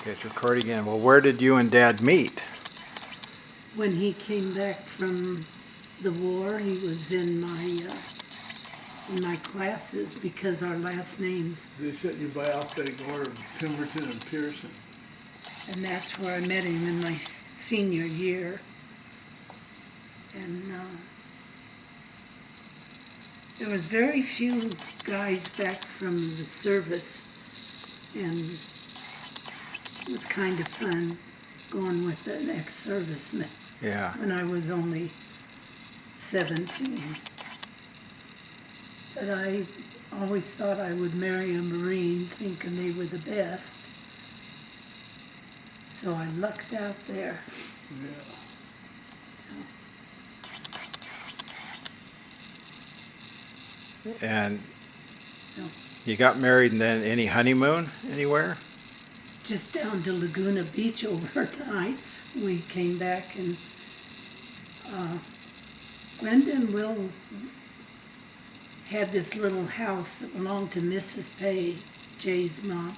Okay, it's recording again. Well, where did you and Dad meet? When he came back from the war, he was in my classes because our last names, They sent you by alphabetical order, Pemberton and Pearson. and that's where I met him in my senior year. And there was very few guys back from the service, and it was kind of fun going with an ex-serviceman Yeah. when I was only 17. But I always thought I would marry a Marine, thinking they were the best. So I lucked out there. Yeah. And No. you got married and then any honeymoon anywhere? Just down to Laguna Beach overnight. We came back, and Glenda and Will had this little house that belonged to Mrs. Pay, Jay's mom,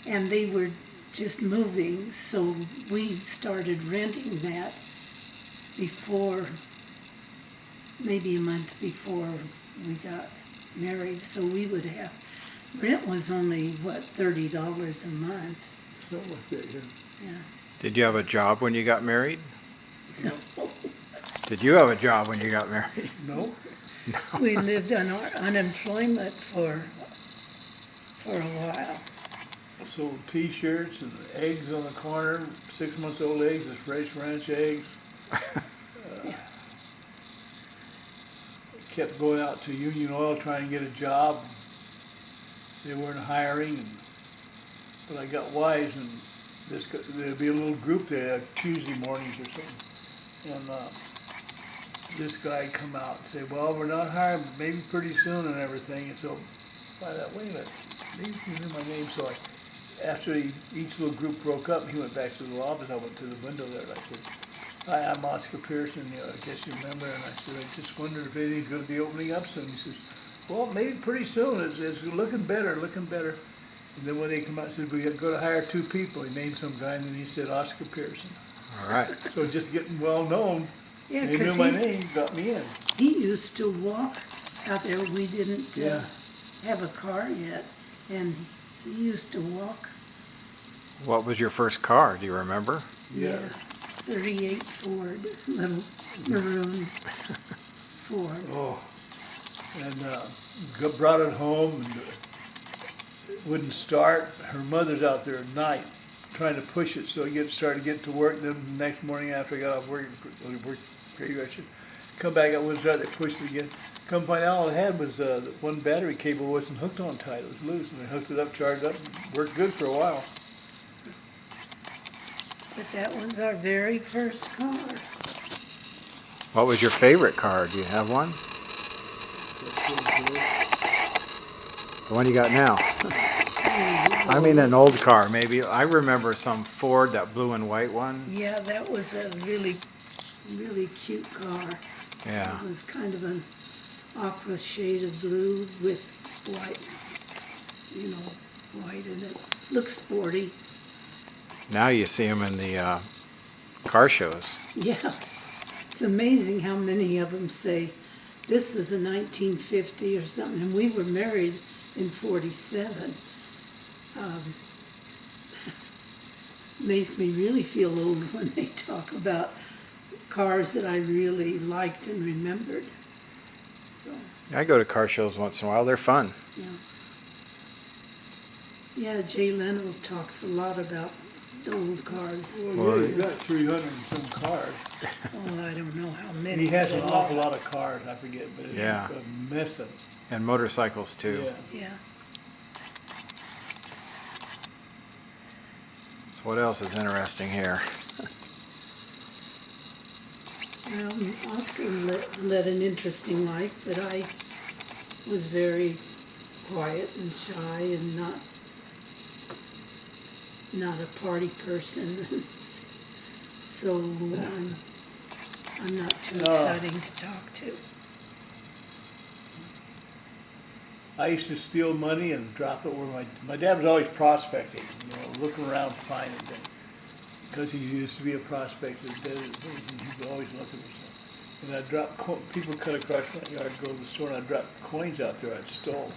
and they were just moving, so we started renting that before, maybe a month before we got married, so we would have, rent was only, $30 a month. Something like that, yeah. Yeah. Did you have a job when you got married? No. Did you have a job when you got married? No? We lived on our unemployment for a while. Sold T-shirts and eggs on the corner, 6-month-old eggs, the fresh ranch eggs. Kept going out to Union Oil trying to get a job. They weren't hiring, but I got wise, and there'd be a little group there Tuesday mornings or something, and this guy come out and say, "Well, we're not hiring, but maybe pretty soon and everything." And so, by that, wait a minute, maybe he knew my name. So after each little group broke up, he went back to the office. I went to the window there, and I said, "Hi, I'm Oscar Pearson. I guess you remember." And I said, "I just wondered if anything's going to be opening up soon." He says, "Well, maybe pretty soon. It's looking better, looking better." And then when they come out and said, "We got to hire 2 people," he named some guy, and then he said Oscar Pearson. All right. So just getting well known, Yeah, they knew because my name, got me in. he used to walk out there. We didn't Yeah. have a car yet, and he used to walk. What was your first car? Do you remember? Yeah. 38 Ford, little maroon Ford. Oh, and brought it home, and it wouldn't start. Her mother's out there at night trying to push it so it started getting to work. Then the next morning after I got off work, I should come back. I wouldn't start. They pushed it again. Come find out all it had was one battery cable wasn't hooked on tight. It was loose, and they hooked it up, charged up, and worked good for a while. But that was our very first car. What was your favorite car? Do you have one? The one you got now? I mean an old car, maybe. I remember some Ford, that blue and white one. Yeah, that was a really, really cute car. Yeah. It was kind of an aqua shade of blue with white, white in it. Looks sporty. Now you see them in the car shows. Yeah. It's amazing how many of them say, this is a 1950 or something, and we were married in 47. Makes me really feel old when they talk about cars that I really liked and remembered. So, I go to car shows once in a while. They're fun. yeah. Yeah, Jay Leno talks a lot about the old cars. Well, he's got 300 and some cars. Oh, I don't know how many. He has an awful lot of cars, I forget, but it's Yeah. a mess of them. And motorcycles too. Yeah. Yeah. So what else is interesting here? Oscar led an interesting life, but I was very quiet and shy and not a party person. So I'm not too exciting to talk to. I used to steal money and drop it where my dad was always prospecting, looking around to find it. Because he used to be a prospector, he was always looking for something. And I'd drop, people cut across front yard, go to the store, and I'd drop coins out there I'd stole.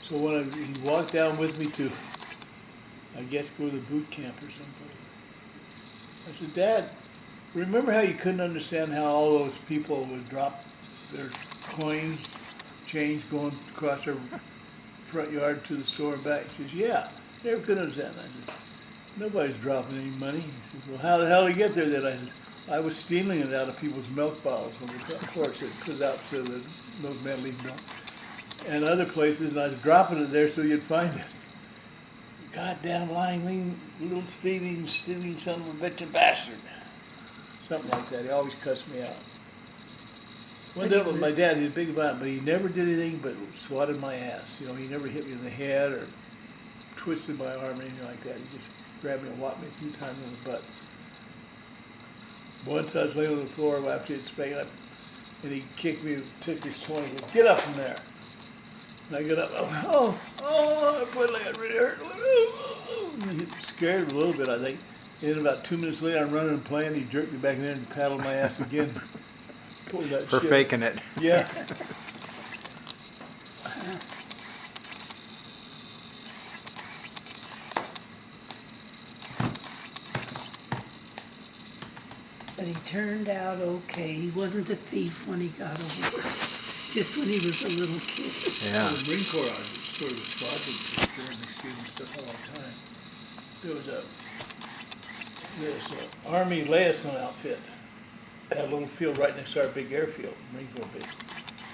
So when he walked down with me to, I guess, go to the boot camp or someplace, I said, Dad, remember how you couldn't understand how all those people would drop their coins, change going across their front yard to the store and back? He says, yeah, never could understand that. I said, nobody's dropping any money. He says, well, how the hell did you get there then? I said, I was stealing it out of people's milk bottles on the front porch and put it out so the milkman leave milk. And other places, and I was dropping it there so you'd find it. Goddamn lying, lean, little stealing son of a bitch and bastard. Something like that. He always cussed me out. One day with my dad, he was big about it, but he never did anything but swatted my ass. He never hit me in the head or twisted my arm or anything like that. He just grabbed me and whopped me a few times in the butt. Once I was laying on the floor after he'd spanked up, and he kicked me, took his 20, he goes, get up from there. And I got up, boy, that really hurt. He scared me a little bit, I think. And then about 2 minutes later, I'm running and playing. He jerked me back in there and paddled my ass again. Pulled that For shit. faking it. Yeah. But he turned out okay. He wasn't a thief when he got over. Just when he was a little kid. Yeah. The Marine Corps, I was sort of a squadron there and stealing stuff all the time. There was this Army liaison outfit had a little field right next to our big airfield, Marine Corps base.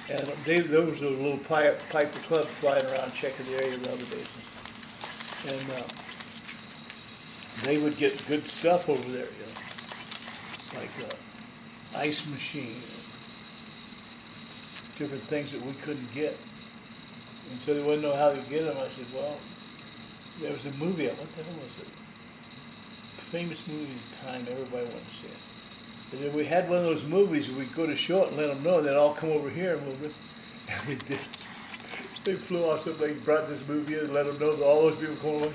And there was a little Piper Club flying around checking the area of the other bases. And they would get good stuff over there, like ice machine, different things that we couldn't get. And so they wouldn't know how to get them. I said, well, there was a movie, what the hell was it? Famous movie at the time, everybody wanted to see it. But then we had one of those movies where we'd go to show it and let them know, they'd all come over here and and they did. They flew off, somebody brought this movie in and let them know that all those people come over,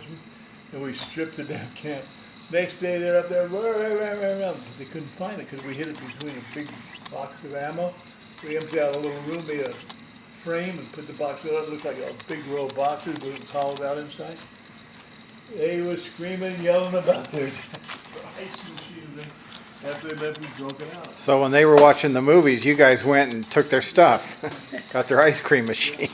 and we stripped the damn camp. Next day they're up there, but they couldn't find it because we hid it between a big box of ammo. We emptied out a little room, made a frame and put the box in it. It looked like a big row of boxes, but it was hollowed out inside. They were screaming and yelling about their ice machine after they left me broken out. So when they were watching the movies, you guys went and took their stuff. Got their ice cream machine.